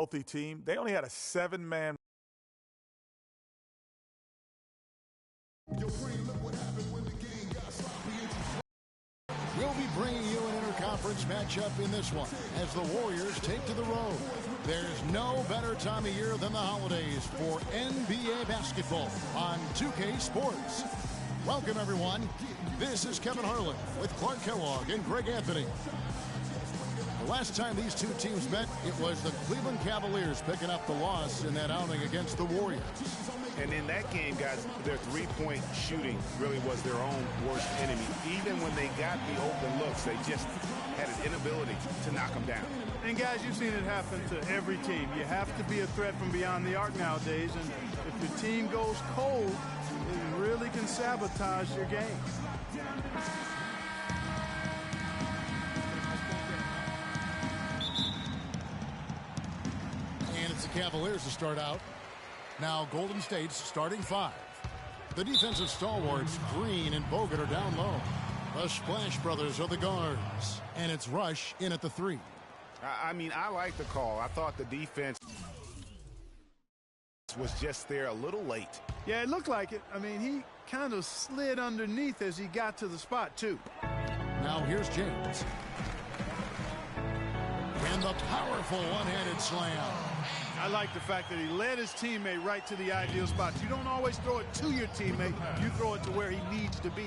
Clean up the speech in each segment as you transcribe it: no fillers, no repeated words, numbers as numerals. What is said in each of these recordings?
healthy team. They only had a 7-man. We'll be bringing you an interconference matchup in this one as the Warriors take to the road. There's no better time of year than the holidays for NBA basketball on 2K Sports. Welcome, everyone. This is Kevin Harlan with Clark Kellogg and Greg Anthony. The last time these two teams met, it was the Cleveland Cavaliers picking up the loss in that outing against the Warriors. And in that game, guys, their three-point shooting really was their own worst enemy. Even when they got the open looks, they just had an inability to knock them down. And, guys, you've seen it happen to every team. You have to be a threat from beyond the arc nowadays, and if your team goes cold, it really can sabotage your game. And it's the Cavaliers to start out. Now Golden State's starting five. The defensive stalwarts, Green and Bogut, are down low. The Splash Brothers are the guards. And it's Rush in at the three. I mean, I like the call. I thought the defense was just there a little late. Yeah, it looked like it. I mean, he kind of slid underneath as he got to the spot, too. Now here's James. And the powerful one-handed slam. I like the fact that he led his teammate right to the ideal spot. You don't always throw it to your teammate. You throw it to where he needs to be.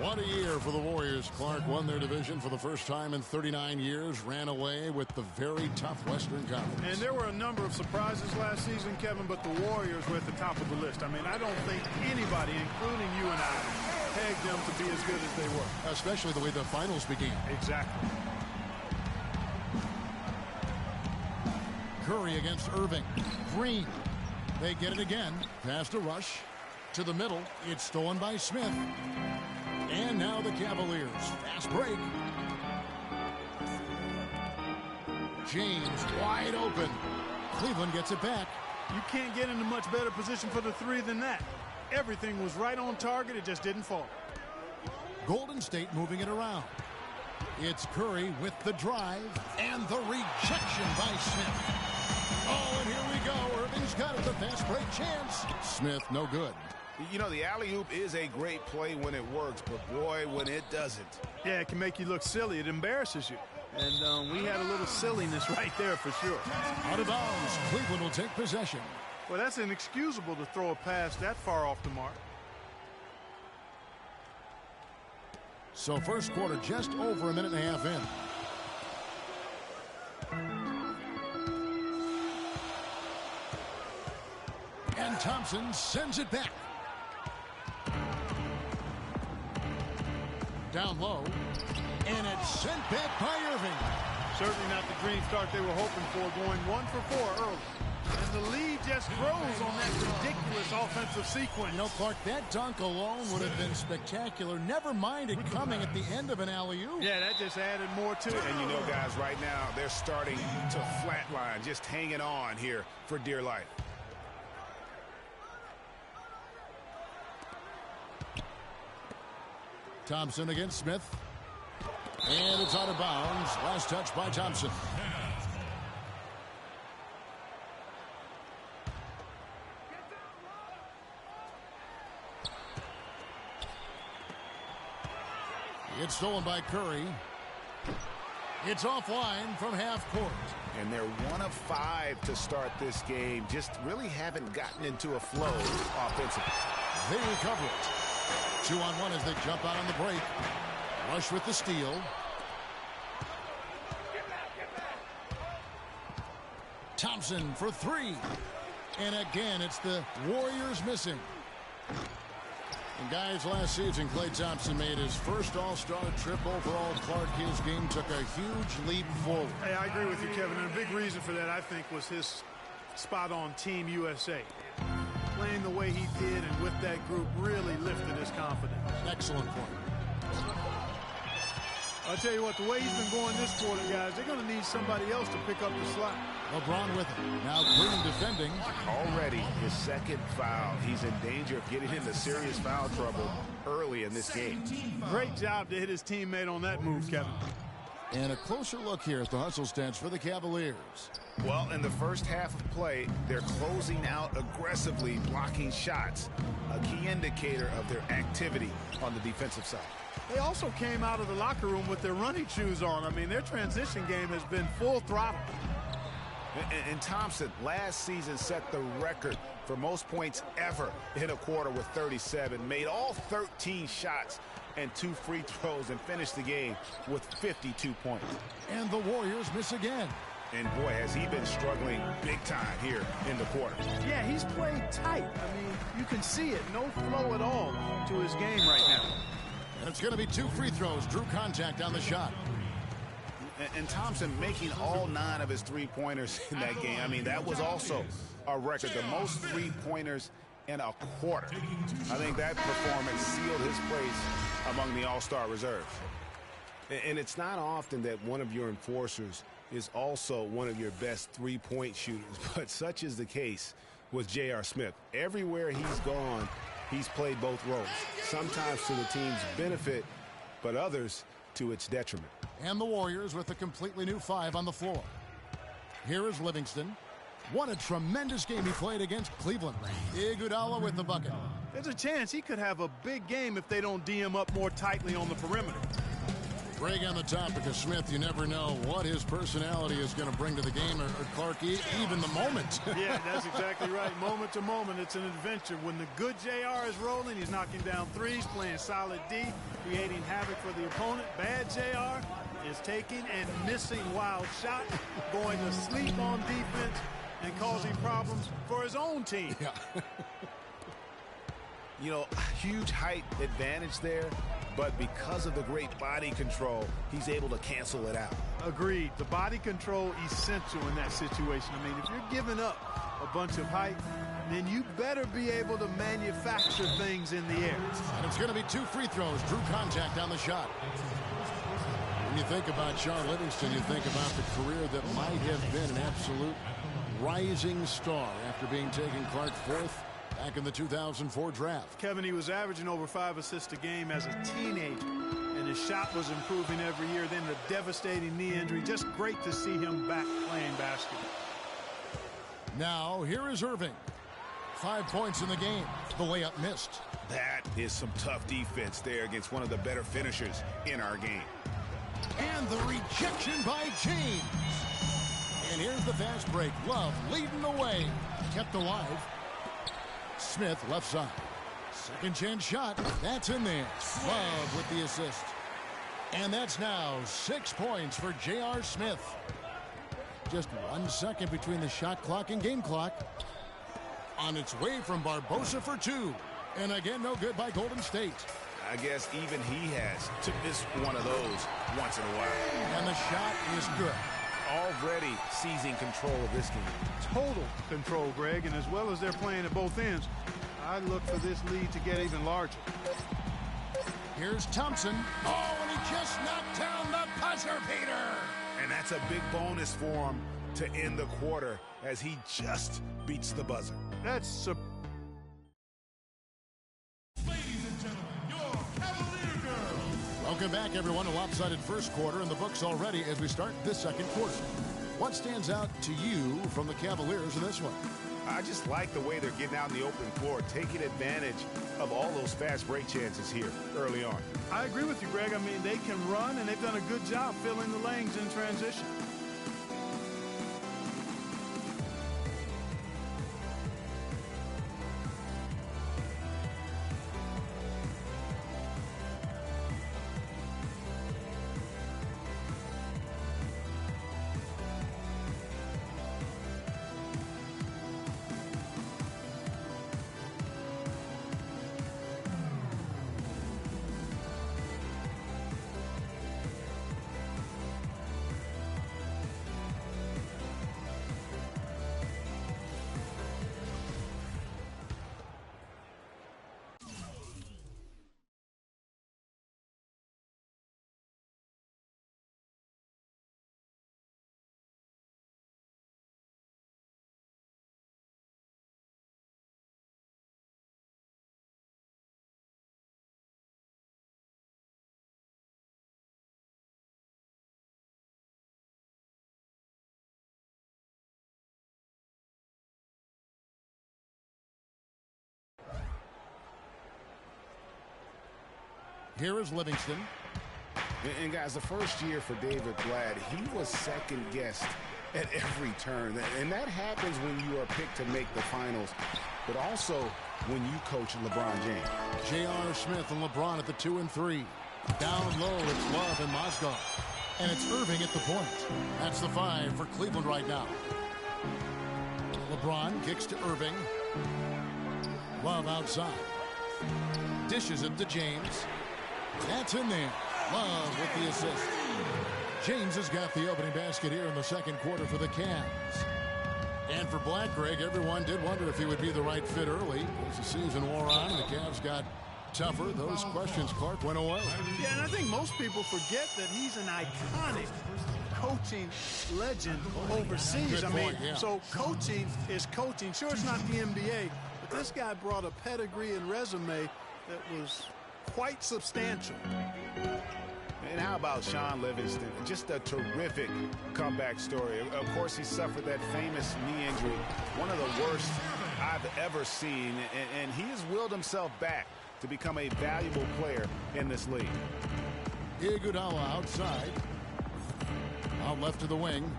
What a year for the Warriors. Clark won their division for the first time in 39 years, ran away with the very tough Western Conference. And there were a number of surprises last season, Kevin, but the Warriors were at the top of the list. I mean, I don't think anybody, including you and I, pegged them to be as good as they were. Especially the way the finals began. Exactly. Curry against Irving. Green. They get it again. Pass to Rush. To the middle. It's stolen by Smith. And now the Cavaliers. Fast break. James wide open. Cleveland gets it back. You can't get into much better position for the three than that. Everything was right on target. It just didn't fall. Golden State moving it around. It's Curry with the drive and the rejection by Smith. Oh, and here we go. Irving's got it. The fast break chance. Smith, no good. You know, the alley-oop is a great play when it works, but boy, when it doesn't. Yeah, it can make you look silly. It embarrasses you. And we had a little silliness right there for sure. Out of bounds. Cleveland will take possession. Well, that's inexcusable to throw a pass that far off the mark. So first quarter just over a minute and a half in. And Thompson sends it back. Down low. And it's sent back by Irving. Certainly not the dream start they were hoping for, going 1 for 4 early. And the lead just grows on that ridiculous offensive sequence. You know, Clark, that dunk alone would have been spectacular. Never mind it coming at the end of an alley-oop. Yeah, that just added more to it. And you know, guys, right now, they're starting to flatline, just hanging on here for dear life. Thompson against Smith. And it's out of bounds. Last touch by Thompson. It's stolen by Curry. It's offline from half court. And they're 1 of 5 to start this game. Just really haven't gotten into a flow offensively. They recover it. 2-on-1 as they jump out on the break. Rush with the steal. Thompson for 3. And again, it's the Warriors missing. And guys, last season, Klay Thompson made his first All-Star trip overall. Clark, his game took a huge leap forward. Hey, I agree with you, Kevin. And a big reason for that, I think, was his spot on Team USA. Playing the way he did and with that group really lifted his confidence. Excellent point. I'll tell you what, the way he's been going this quarter, guys, they're going to need somebody else to pick up the slack. LeBron with him. Now Green defending. Already his second foul. He's in danger of getting into serious foul trouble early in this game. Great job to hit his teammate on that move, Kevin. And a closer look here at the hustle stats for the Cavaliers. Well, in the first half of play, they're closing out aggressively, blocking shots, a key indicator of their activity on the defensive side. They also came out of the locker room with their running shoes on. I mean, their transition game has been full throttle. And Thompson last season set the record for most points ever in a quarter with 37, made all 13 shots and 2 free throws, and finished the game with 52 points. And the Warriors miss again. And boy, has he been struggling big time here in the quarter. Yeah, he's played tight. I mean, you can see it. No flow at all to his game right now. And it's going to be 2 free throws. Drew contact on the shot. And Thompson making all 9 of his three-pointers in that game. I mean, that was also a record, the most three-pointers in a quarter. I think that performance sealed his place among the all-star reserves. And it's not often that one of your enforcers is also one of your best three-point shooters, but such is the case with J.R. Smith. Everywhere he's gone, he's played both roles, sometimes to the team's benefit, but others to its detriment. And the Warriors with a completely new 5 on the floor. Here is Livingston. What a tremendous game he played against Cleveland. Iguodala with the bucket. There's a chance he could have a big game if they don't D him up more tightly on the perimeter. Greg, on the topic of Smith, you never know what his personality is going to bring to the game, or Clark, even the moment. Yeah, that's exactly right. Moment to moment, it's an adventure. When the good JR is rolling, he's knocking down threes, playing solid D, creating havoc for the opponent. Bad JR is taking and missing wild shots, going to sleep on defense, and causing problems for his own team. Yeah. You know, huge height advantage there, but because of the great body control, he's able to cancel it out. Agreed. The body control essential in that situation. I mean, if you're giving up a bunch of height, then you better be able to manufacture things in the air. And it's going to be 2 free throws. Drew contact on the shot. When you think about Sean Livingston, you think about the career that might have been an absolute rising star after being taken Clark 4th back in the 2004 draft. Kevin, he was averaging over 5 assists a game as a teenager, and his shot was improving every year. Then the devastating knee injury. Just great to see him back playing basketball. Now, here is Irving. 5 points in the game. The layup missed. That is some tough defense there against one of the better finishers in our game. And the rejection by James. And here's the fast break. Love leading the way. Kept alive. Smith left side. Second chance shot. That's in there. Love with the assist. And that's now 6 points for J.R. Smith. Just 1 second between the shot clock and game clock. On its way from Barbosa for 2. And again, no good by Golden State. I guess even he has to miss one of those once in a while. And the shot is good. Already seizing control of this game. Total control, Greg, and as well as they're playing at both ends, I look for this lead to get even larger. Here's Thompson. Oh, and he just knocked down the buzzer beater. And that's a big bonus for him to end the quarter as he just beats the buzzer. That's Welcome back, everyone. A lopsided first quarter in the books already as we start this second quarter. What stands out to you from the Cavaliers in this one? I just like the way they're getting out in the open floor, taking advantage of all those fast break chances here early on. I agree with you, Greg. I mean, they can run, and they've done a good job filling the lanes in transition. Here is Livingston. And guys, the first year for David Blatt, he was second guessed at every turn. And that happens when you are picked to make the finals, but also when you coach LeBron James. J.R. Smith and LeBron at the 2 and 3. Down low, it's Love and Mozgov. And it's Irving at the point. That's the 5 for Cleveland right now. LeBron kicks to Irving. Love outside. Dishes it to James. That's in there. Love with the assist. James has got the opening basket here in the second quarter for the Cavs. And for Black, Greg, everyone did wonder if he would be the right fit early. As the season wore on, the Cavs got tougher. Those questions, Clark, went away. Yeah, and I think most people forget that he's an iconic coaching legend overseas. Good point, yeah. So coaching is coaching. Sure, it's not the NBA, but this guy brought a pedigree and resume that was quite substantial. And how about Sean Livingston? Just a terrific comeback story. Of course, he suffered that famous knee injury, one of the worst I've ever seen, and he has willed himself back to become a valuable player in this league. Iguodala outside. Out left to the wing.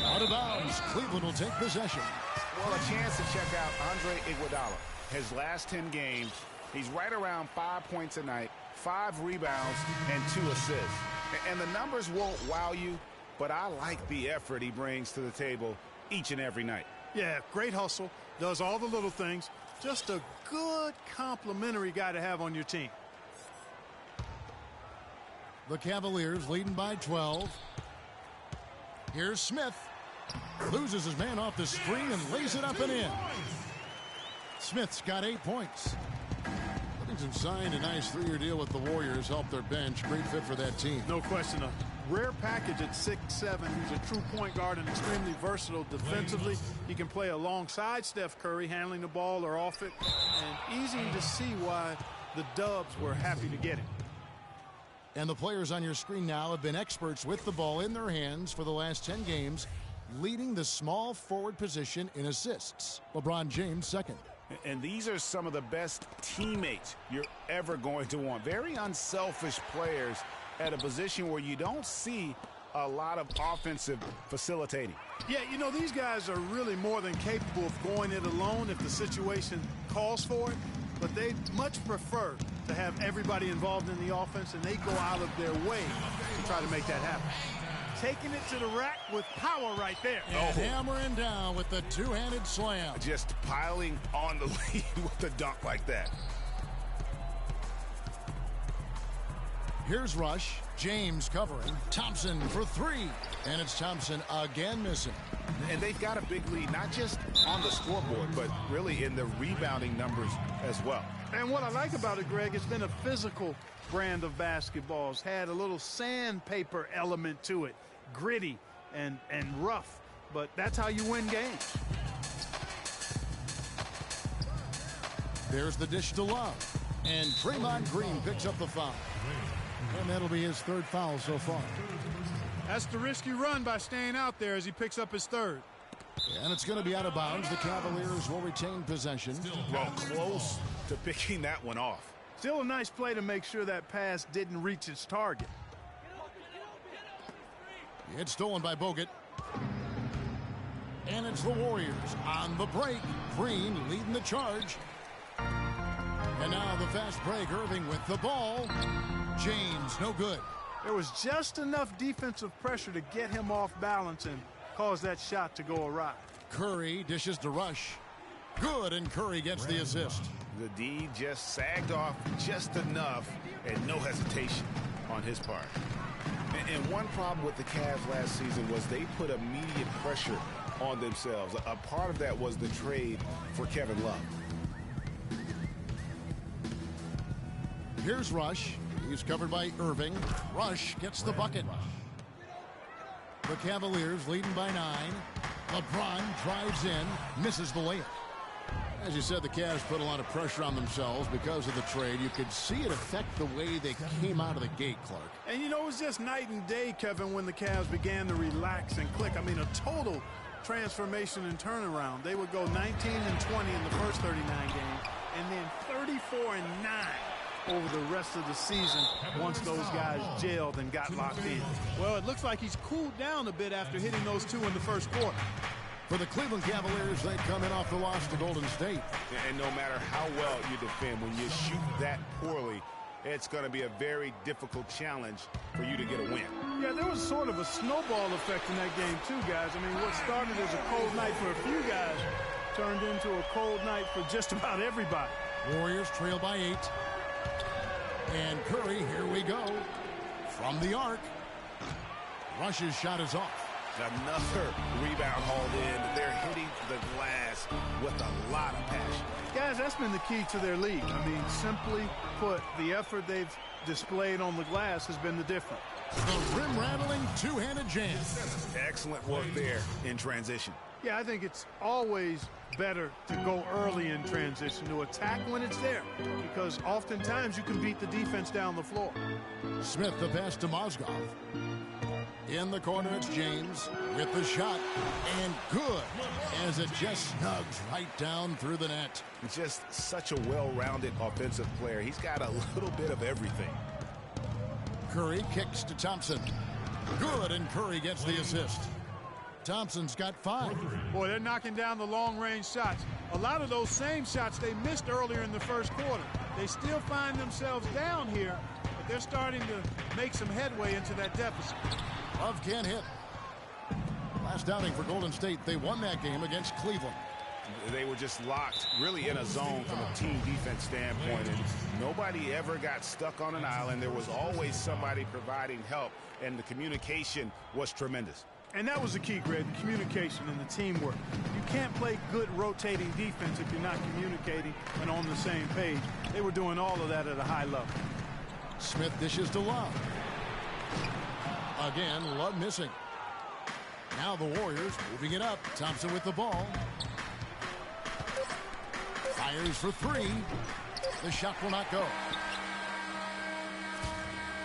Out of bounds. Cleveland will take possession. Well, a chance to check out Andre Iguodala. His last 10 games, he's right around 5 points a night, 5 rebounds, and 2 assists. And the numbers won't wow you, but I like the effort he brings to the table each and every night. Yeah, great hustle, does all the little things. Just a good complimentary guy to have on your team. The Cavaliers leading by 12. Here's Smith. Loses his man off the screen and lays it up and in. Smith's got 8 points. Livingston signed a nice 3-year deal with the Warriors, helped their bench. Great fit for that team. No question. A rare package at 6'7". He's a true point guard and extremely versatile defensively. He can play alongside Steph Curry, handling the ball or off it. And easy to see why the Dubs were happy to get him. And the players on your screen now have been experts with the ball in their hands for the last 10 games, leading the small forward position in assists. LeBron James second. And these are some of the best teammates you're ever going to want. Very unselfish players at a position where you don't see a lot of offensive facilitating. Yeah, you know, these guys are really more than capable of going it alone if the situation calls for it. But they much prefer to have everybody involved in the offense, and they go out of their way to try to make that happen. Taking it to the rack with power right there. And hammering down with the two-handed slam. Just piling on the lead with a dunk like that. Here's Rush. James covering. Thompson for 3. And it's Thompson again missing. And they've got a big lead, not just on the scoreboard, but really in the rebounding numbers as well. And what I like about it, Greg, it's been a physical brand of basketball. It's had a little sandpaper element to it. Gritty and rough. But that's how you win games. There's the dish to Love. And Draymond Green picks up the foul. And that'll be his 3rd foul so far. That's the risky run by staying out there as he picks up his 3rd. And it's going to be out of bounds. The Cavaliers will retain possession. Well, close to picking that one off. Still a nice play to make sure that pass didn't reach its target. It's stolen by Bogut. And it's the Warriors on the break. Green leading the charge. And now the fast break. Irving with the ball. James, no good. There was just enough defensive pressure to get him off balance and cause that shot to go awry. Curry dishes to Rush. Good, and Curry gets the assist. The D just sagged off just enough and no hesitation on his part. And one problem with the Cavs last season was they put immediate pressure on themselves. A part of that was the trade for Kevin Love. Here's Rush. He's covered by Irving. Rush gets the bucket. The Cavaliers leading by 9. LeBron drives in, misses the layup. As you said, the Cavs put a lot of pressure on themselves because of the trade. You could see it affect the way they came out of the gate, Clark. And, you know, it was just night and day, Kevin, when the Cavs began to relax and click. I mean, a total transformation and turnaround. They would go 19-20 in the first 39 games, and then 34-9 over the rest of the season once those guys gelled and got locked in. Well, it looks like he's cooled down a bit after hitting those two in the first quarter. For the Cleveland Cavaliers, they come in off the loss to Golden State. And no matter how well you defend, when you shoot that poorly, it's going to be a very difficult challenge for you to get a win. Yeah, there was sort of a snowball effect in that game too, guys. I mean, what started as a cold night for a few guys turned into a cold night for just about everybody. Warriors trail by 8. And Curry, here we go. From the arc. Rush's shot is off. Another rebound hauled in. They're hitting the glass with a lot of passion. Guys, that's been the key to their lead. I mean, simply put, the effort they've displayed on the glass has been the difference. The rim-rattling two-handed jam. Excellent work there in transition. Yeah, I think it's always better to go early in transition, to attack when it's there, because oftentimes you can beat the defense down the floor. Smith the pass to Mozgov. In the corner, it's James with the shot, and good, as it just snugs right down through the net. Just such a well-rounded offensive player. He's got a little bit of everything. Curry kicks to Thompson. Good, and Curry gets the assist. Thompson's got 5. Boy, they're knocking down the long-range shots. A lot of those same shots they missed earlier in the first quarter. They still find themselves down here, but they're starting to make some headway into that deficit. Love can't hit. Last outing for Golden State, they won that game against Cleveland. They were just locked really in a zone from a team defense standpoint, and nobody ever got stuck on an island. There was always somebody providing help, and the communication was tremendous. And that was the key, Greg, the communication and the teamwork. You can't play good rotating defense if you're not communicating and on the same page. They were doing all of that at a high level. Smith dishes to Love. Again, Love missing. Now the Warriors moving it up. Thompson with the ball. Fires for 3. The shot will not go.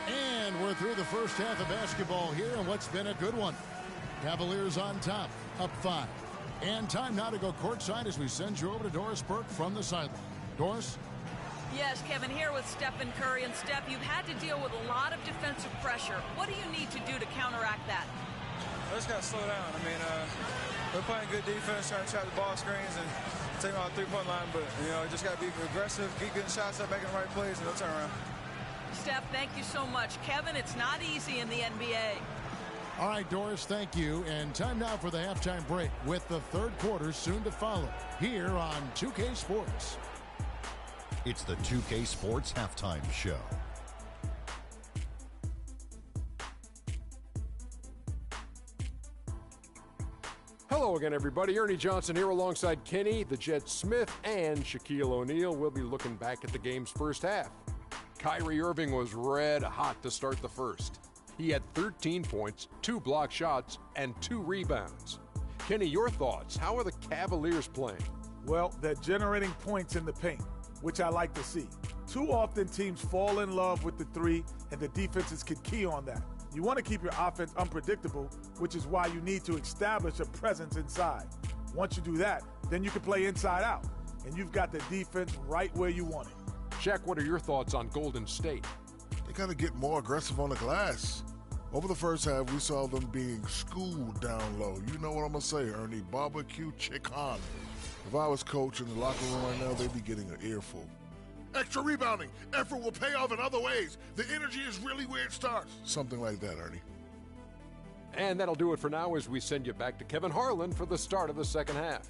And we're through the first half of basketball here, and what's been a good one. Cavaliers on top, up 5. And time now to go courtside as we send you over to Doris Burke from the sideline. Doris? Yes, Kevin, here with Stephen Curry. And Steph, you've had to deal with a lot of defensive pressure. What do you need to do to counteract that? I just got to slow down. I mean, we're playing good defense, trying to trap the ball screens and take them out the three-point line. But, you know, just got to be aggressive, keep getting shots up, making the right plays, and they'll turn around. Steph, thank you so much. Kevin, it's not easy in the NBA. All right, Doris, thank you. And time now for the halftime break with the third quarter soon to follow here on 2K Sports. It's the 2K Sports Halftime Show. Hello again, everybody. Ernie Johnson here alongside Kenny, the Jet Smith, and Shaquille O'Neal. We'll be looking back at the game's first half. Kyrie Irving was red hot to start the first. He had 13 points, 2 block shots, and 2 rebounds. Kenny, your thoughts? How are the Cavaliers playing? Well, they're generating points in the paint, which I like to see. Too often teams fall in love with the 3, and the defenses can key on that. You want to keep your offense unpredictable, which is why you need to establish a presence inside. Once you do that, then you can play inside out, and you've got the defense right where you want it. Shaq, what are your thoughts on Golden State? They got to get more aggressive on the glass. Over the first half, we saw them being schooled down low. You know what I'm going to say, Ernie. Barbecue chicken. If I was coach in the locker room right now, they'd be getting an earful. Extra rebounding. Effort will pay off in other ways. The energy is really where it starts. Something like that, Ernie. And that'll do it for now as we send you back to Kevin Harlan for the start of the second half.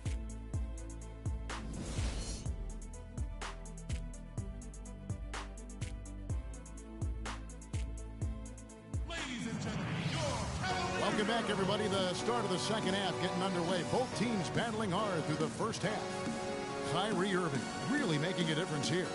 Welcome back, everybody. The start of the second half getting underway. Both teams battling hard through the first half. Kyrie Irving really making a difference here.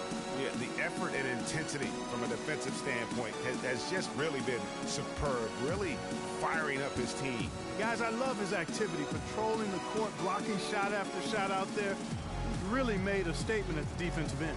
Yeah, the effort and intensity from a defensive standpoint has just really been superb, really firing up his team. Guys, I love his activity, patrolling the court, blocking shot after shot out there. He's really made a statement at the defensive end.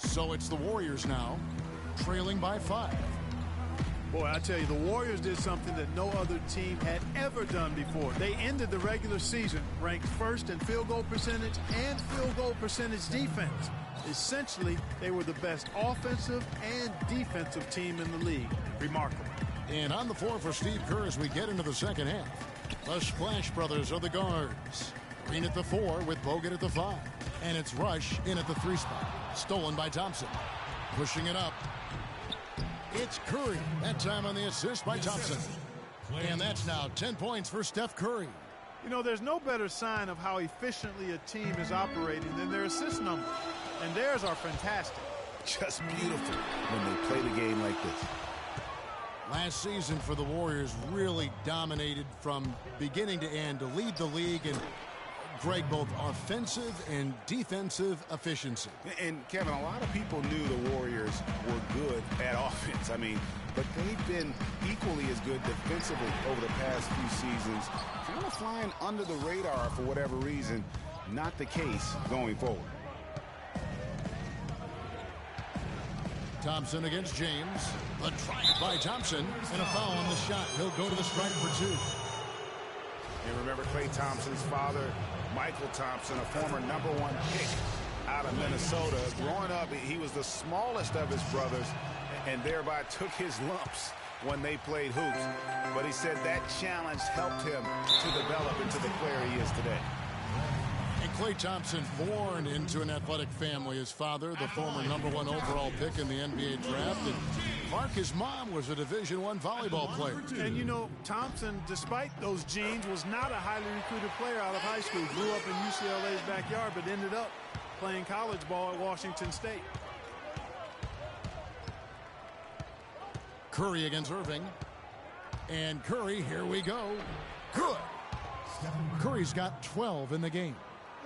So it's the Warriors now, trailing by 5. Boy, I tell you, the Warriors did something that no other team had ever done before. They ended the regular season ranked first in field goal percentage and field goal percentage defense. Essentially, they were the best offensive and defensive team in the league. Remarkable. And on the floor for Steve Kerr as we get into the second half. The Splash Brothers are the guards. Green at the 4 with Bogut at the 5. And it's Rush in at the 3 spot. Stolen by Thompson. Pushing it up. It's Curry. That time on the assist by Thompson. And that's now 10 points for Steph Curry. You know, there's no better sign of how efficiently a team is operating than their assist numbers. And theirs are fantastic. Just beautiful when they play the game like this. Last season for the Warriors really dominated from beginning to end to lead the league in, Greg, both offensive and defensive efficiency. And Kevin, a lot of people knew the Warriors were good at offense. I mean, but they've been equally as good defensively over the past few seasons. Kind of flying under the radar for whatever reason. Not the case going forward. Thompson against James. The try by Thompson and a foul on the shot. He'll go to the strike for 2. And remember Klay Thompson's father, Michael Thompson, a former #1 pick out of Minnesota. Growing up, he was the smallest of his brothers and thereby took his lumps when they played hoops. But he said that challenge helped him to develop into the player he is today. And Klay Thompson, born into an athletic family. His father, the former #1 overall pick in the NBA draft. And Mark, his mom, was a Division I volleyball player. And you know, Thompson, despite those genes, was not a highly recruited player out of high school. Grew up in UCLA's backyard, but ended up playing college ball at Washington State. Curry against Irving. And Curry, here we go. Good. Curry's got 12 in the game.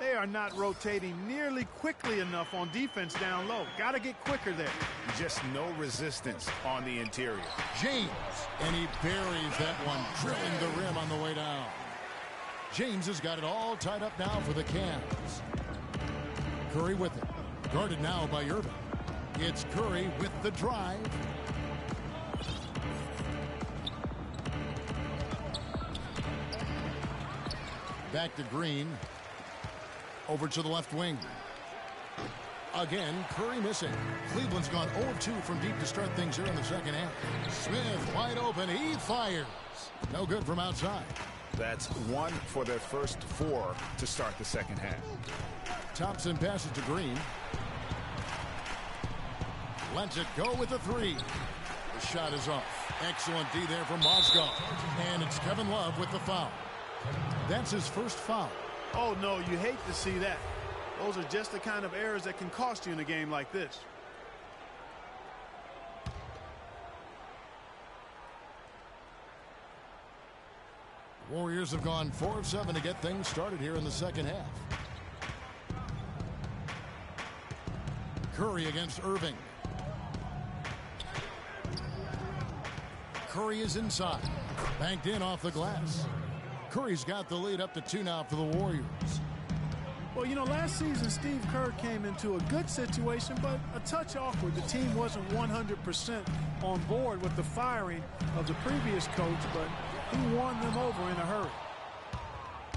They are not rotating nearly quickly enough on defense down low. Got to get quicker there. Just no resistance on the interior. James, and he buries that one, drilling the rim on the way down. James has got it all tied up now for the Cavs. Curry with it. Guarded now by Irving. It's Curry with the drive. Back to Green. Over to the left wing. Again, Curry missing. Cleveland's gone 0-2 from deep to start things here in the second half. Smith wide open. He fires. No good from outside. That's 1 for their first 4 to start the second half. Thompson passes to Green. Lets it go with the 3. The shot is off. Excellent D there from Mozgov. And it's Kevin Love with the foul. That's his first foul. Oh, no, you hate to see that. Those are just the kind of errors that can cost you in a game like this. Warriors have gone 4 of 7 to get things started here in the second half. Curry against Irving. Curry is inside. Banked in off the glass. Curry's got the lead up to 2 now for the Warriors. Well, you know, last season Steve Kerr came into a good situation, but a touch awkward. The team wasn't 100% on board with the firing of the previous coach, but he won them over in a hurry.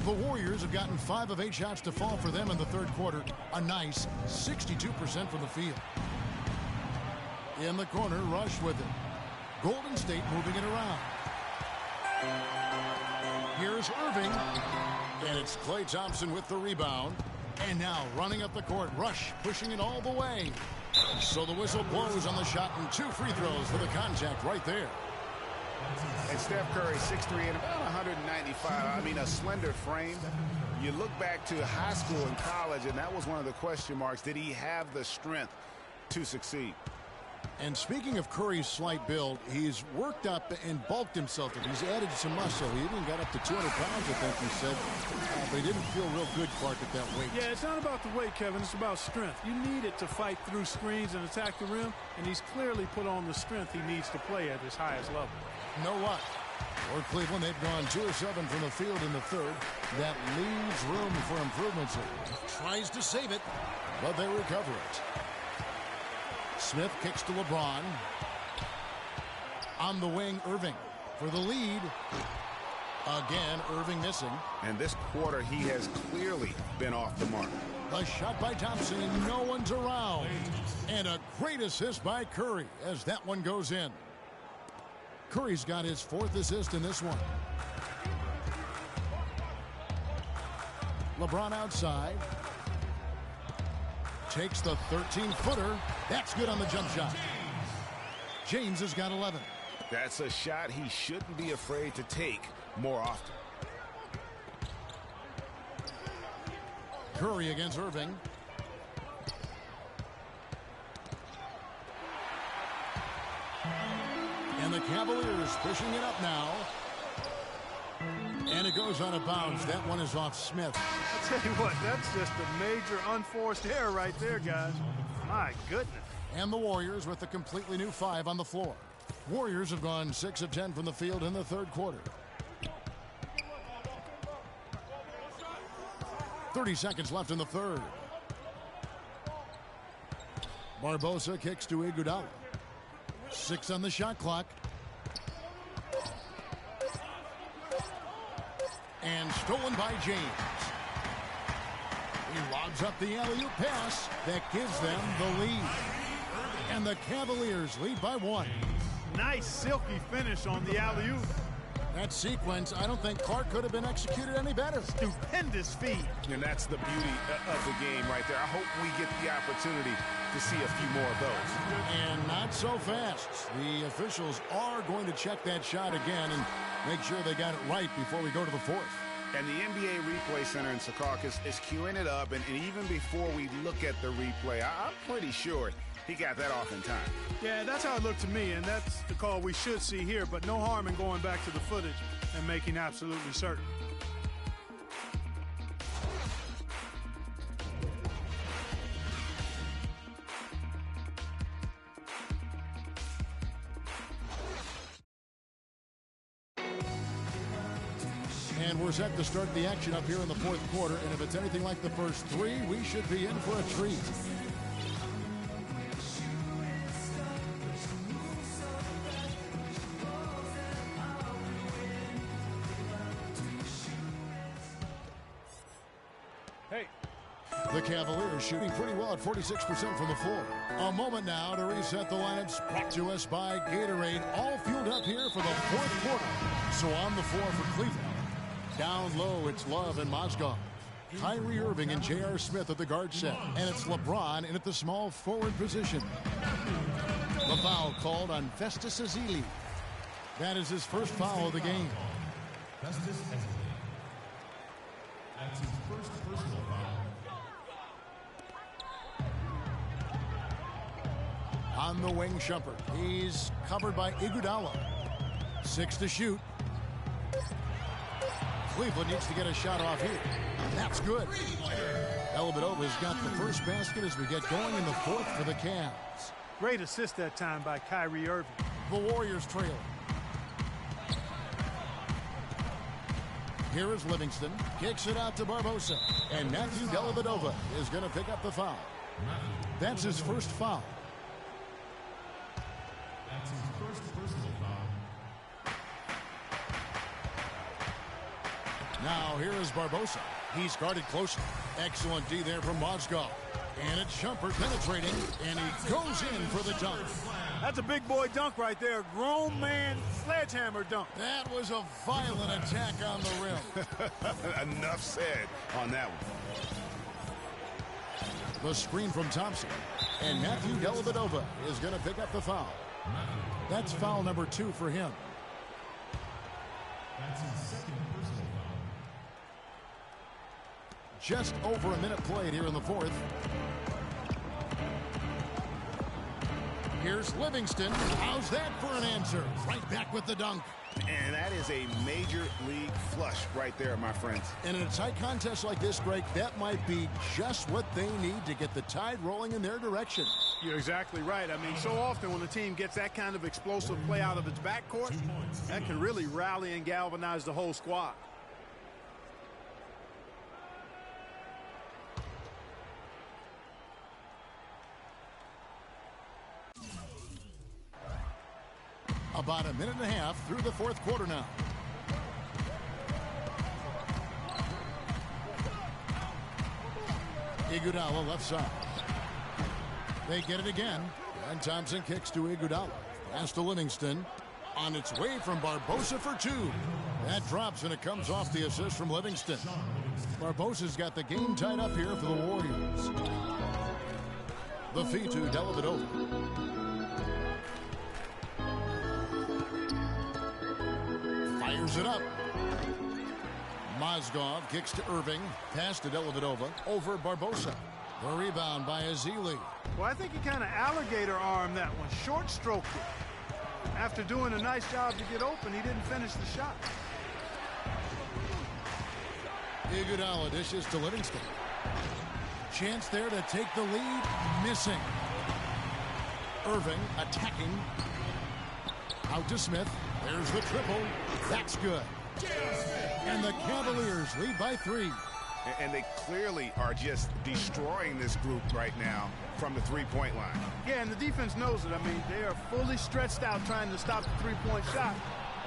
The Warriors have gotten 5 of 8 shots to fall for them in the third quarter. A nice 62% from the field. In the corner, Rush with it. Golden State moving it around. Here's Irving. And it's Klay Thompson with the rebound. And now running up the court, Rush pushing it all the way. So the whistle blows on the shot and 2 free throws for the contact right there. And Steph Curry, 6'3" and about 195. I mean, a slender frame. You look back to high school and college, and that was one of the question marks. Did he have the strength to succeed? And speaking of Curry's slight build, he's worked up and bulked himself. He's added some muscle. He even got up to 200 pounds, I think he said. But he didn't feel real good, Clark, at that weight. Yeah, it's not about the weight, Kevin. It's about strength. You need it to fight through screens and attack the rim, and he's clearly put on the strength he needs to play at his highest level. You know what? For Cleveland, they've gone 2 of 7 from the field in the third. That leaves room for improvements. Tries to save it, but they recover it. Smith kicks to LeBron. On the wing, Irving for the lead. Again, Irving missing. And this quarter, he has clearly been off the mark. A shot by Thompson, and no one's around. And a great assist by Curry as that one goes in. Curry's got his 4th assist in this one. LeBron outside. Takes the 13-footer. That's good on the jump shot. James has got 11. That's a shot he shouldn't be afraid to take more often. Curry against Irving. And the Cavaliers pushing it up now. And it goes out of bounds. That one is off Smith. I'll tell you what, that's just a major unforced error right there, guys. My goodness. And the Warriors with a completely new 5 on the floor. Warriors have gone 6 of 10 from the field in the 3rd quarter. 30 seconds left in the 3rd. Barbosa kicks to Iguodala. 6 on the shot clock. And stolen by James. He lobs up the alley-oop pass that gives them the lead. And the Cavaliers lead by 1. Nice silky finish on the alley-oop. That sequence, I don't think Clark could have been executed any better. Stupendous feat. And that's the beauty of the game right there. I hope we get the opportunity to see a few more of those. And not so fast. The officials are going to check that shot again and make sure they got it right before we go to the 4th. And the NBA Replay Center in Secaucus is queuing it up, and even before we look at the replay, I'm pretty sure he got that off in time. Yeah, that's how it looked to me, and that's the call we should see here, but no harm in going back to the footage and making absolutely certain. And we're set to start the action up here in the 4th quarter, and if it's anything like the first 3, we should be in for a treat. The Cavaliers shooting pretty well at 46% from the floor. A moment now to reset the lineups, brought to us by Gatorade, all fueled up here for the 4th quarter. So on the floor for Cleveland. Down low, it's Love and Mozgov. Kyrie Irving and J.R. Smith at the guard set. And it's LeBron in at the small forward position. The foul called on Festus Ezeli. That is his first foul of the game. Festus Ezeli. That's his first personal foul. On the wing, Shumpert. He's covered by Iguodala. 6 to shoot. Cleveland needs to get a shot off here. That's good. Dellavedova's got the first basket as we get going in the 4th for the Cavs. Great assist that time by Kyrie Irving. The Warriors trail. Here is Livingston. Kicks it out to Barbosa. And Matthew Dellavedova is going to pick up the foul. That's his first foul. That's his first personal foul. Now here is Barbosa. He's guarded closely. Excellent D there from Mozgov. And it's Shumpert penetrating, and he goes in for the dunk. That's a big boy dunk right there. Grown man sledgehammer dunk. That was a violent attack on the rim. Enough said on that one. The screen from Thompson. And Matthew Dellavedova is going to pick up the foul. That's foul number 2 for him. That's his second personal foul. Just over a minute played here in the 4th. Here's Livingston. How's that for an answer? Right back with the dunk. And that is a major league flush right there, my friends. And in a tight contest like this, Greg, that might be just what they need to get the tide rolling in their direction. You're exactly right. I mean, so often when a team gets that kind of explosive play out of its backcourt, that can really rally and galvanize the whole squad. About a minute and a half through the fourth quarter now. Iguodala left side. They get it again. And Thompson kicks to Iguodala. Pass to Livingston. On its way from Barbosa for two. That drops, and it comes off the assist from Livingston. Barbosa's got the game tied up here for the Warriors. The feed to Dellavedova. Fires it up. Mozgov kicks to Irving. Pass to Dellavedova. Over Barbosa. The rebound by Ezeli. Well, I think he kind of alligator armed that one. Short stroked it. After doing a nice job to get open, he didn't finish the shot. Iguodala dishes to Livingston. Chance there to take the lead. Missing. Irving attacking. Out to Smith. There's the triple. That's good. And the Cavaliers lead by 3. And they clearly are just destroying this group right now from the three-point line. Yeah, and the defense knows it. I mean, they are fully stretched out trying to stop the three-point shot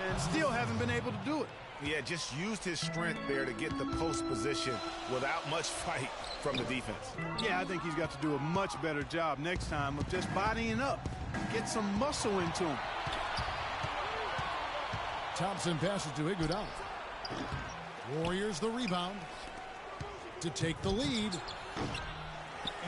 and still haven't been able to do it. Yeah, just used his strength there to get the post position without much fight from the defense. Yeah, I think he's got to do a much better job next time of just bodying up. Get some muscle into him. Thompson passes to Iguodala. Warriors the rebound to take the lead.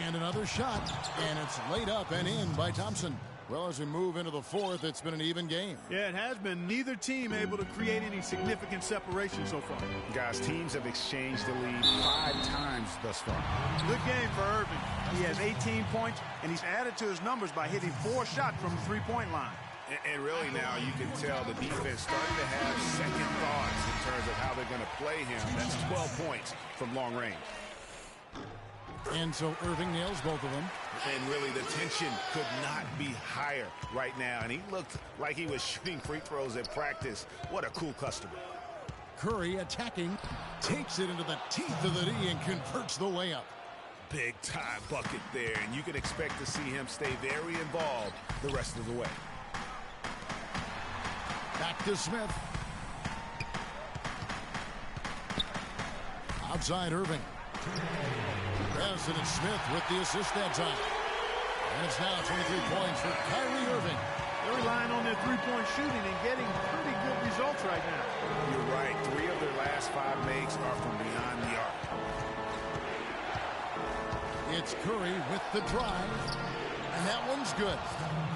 And another shot, and it's laid up and in by Thompson. Well, as we move into the fourth, it's been an even game. Yeah, it has been. Neither team able to create any significant separation so far. Guys, teams have exchanged the lead 5 times thus far. Good game for Irving. He has 18 points, and he's added to his numbers by hitting 4 shots from the three-point line. And really now you can tell the defense starting to have second thoughts in terms of how they're going to play him. That's 12 points from long range. And so Irving nails both of them. And really the tension could not be higher right now. And he looked like he was shooting free throws at practice. What a cool customer. Curry attacking, takes it into the teeth of the D and converts the layup. Big time bucket there. And you can expect to see him stay very involved the rest of the way. Back to Smith. Outside Irving. President Smith with the assist that time. And it's now 23 points for Kyrie Irving. They're relying on their three-point shooting and getting pretty good results right now. You're right. 3 of their last 5 makes are from beyond the arc. It's Curry with the drive. And that one's good.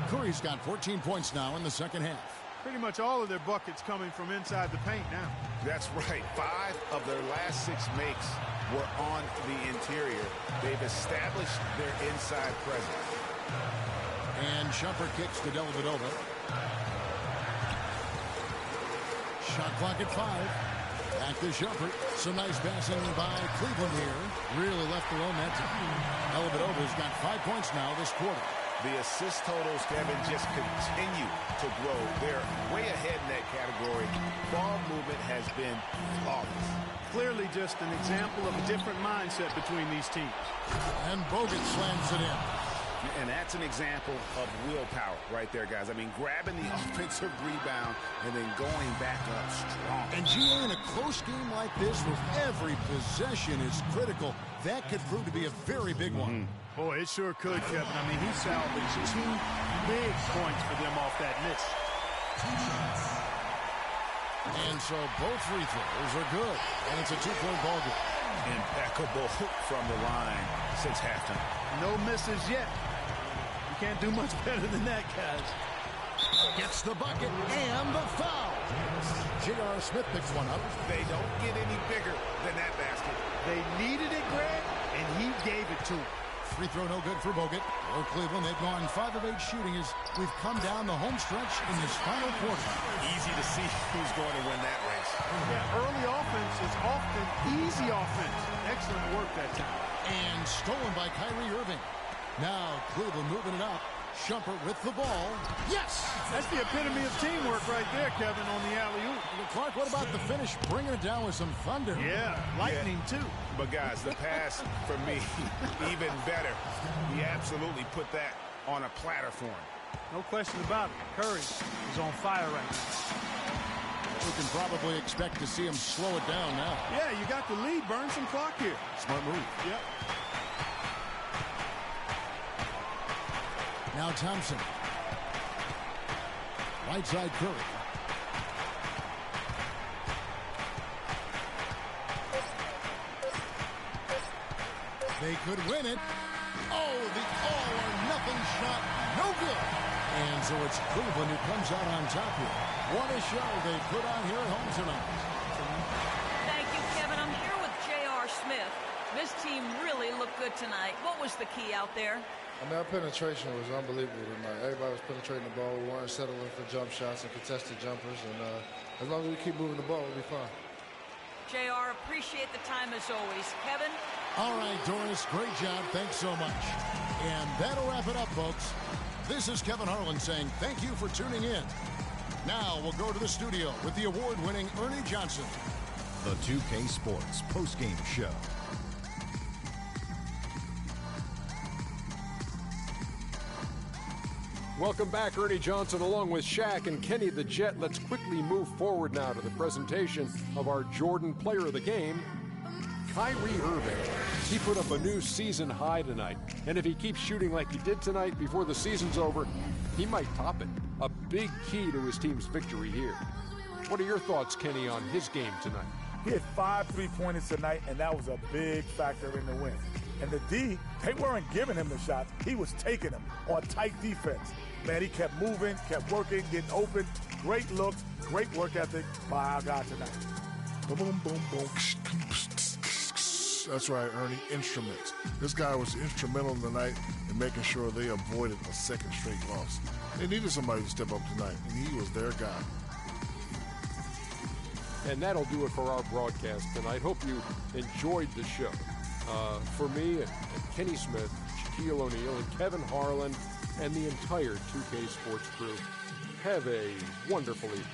Curry's got 14 points now in the second half. Pretty much all of their buckets coming from inside the paint now. That's right. 5 of their last 6 makes were on the interior. They've established their inside presence. And Shumpert kicks to Dellavedova. Shot clock at 5. Back to Shumpert. Some nice passing by Cleveland here. Really left alone that time. Dellavedova's got 5 points now this quarter. The assist totals, Kevin, just continue to grow. They're way ahead in that category. Ball movement has been flawless. Clearly just an example of a different mindset between these teams. And Bogut slams it in. And that's an example of willpower right there, guys. I mean, grabbing the offensive rebound and then going back up strong. And GA, in a close game like this, where every possession is critical, that could prove to be a very big one. Boy, it sure could, Kevin. I mean, he salvaged 2 big points for them off that miss. And so both free throws are good. And it's a 2-point ball game. Impeccable from the line since halftime. No misses yet. You can't do much better than that, guys. Gets the bucket and the foul. J.R. Smith picks one up. They don't get any bigger than that basket. They needed it, Greg, and he gave it to them. Free throw no good for Bogut. For Cleveland, they've gone 5 of 8 shooting as we've come down the home stretch in this final quarter. Easy to see who's going to win that race. Yeah, early offense is often easy offense. Excellent work that time. And stolen by Kyrie Irving. Now Cleveland moving it up. Shumpert with the ball. Yes! That's the epitome of teamwork right there, Kevin, on the alley-oop. Clark, what about the finish? Bringing it down with some thunder. Yeah, lightning too. But guys, the pass for me, even better. He absolutely put that on a platter for him. No question about it. Curry is on fire right now. We can probably expect to see him slow it down now. Yeah, you got the lead. Burn some clock here. Smart move. Yep. Now Thompson. Right side Curry. They could win it. Oh, the all-or-nothing shot. No good. And so it's Cleveland who comes out on top here. What a show they put on here at home tonight. Thank you, Kevin. I'm here with J.R. Smith. This team really looked good tonight. What was the key out there? I mean, our penetration was unbelievable tonight. Everybody was penetrating the ball. We weren't settling for jump shots and contested jumpers. And as long as we keep moving the ball, we'll be fine. JR, appreciate the time as always. Kevin? All right, Doris, great job. Thanks so much. And that'll wrap it up, folks. This is Kevin Harlan saying thank you for tuning in. Now we'll go to the studio with the award-winning Ernie Johnson. The 2K Sports postgame show. Welcome back, Ernie Johnson, along with Shaq and Kenny the Jet. Let's quickly move forward now to the presentation of our Jordan Player of the Game, Kyrie Irving. He put up a new season high tonight, and if he keeps shooting like he did tonight before the season's over, he might top it. A big key to his team's victory here. What are your thoughts, Kenny, on his game tonight? He had 5 3-pointers tonight, and that was a big factor in the win. And the D, they weren't giving him the shot. He was taking them on tight defense. Man, he kept moving, kept working, getting open. Great looks, great work ethic by our guy tonight. Boom, boom, boom, boom. That's right, Ernie. Instruments. This guy was instrumental tonight in making sure they avoided a second straight loss. They needed somebody to step up tonight, and he was their guy. And that'll do it for our broadcast tonight. Hope you enjoyed the show. For me and Kenny Smith, Shaquille O'Neal, and Kevin Harlan, and the entire 2K Sports crew, have a wonderful evening.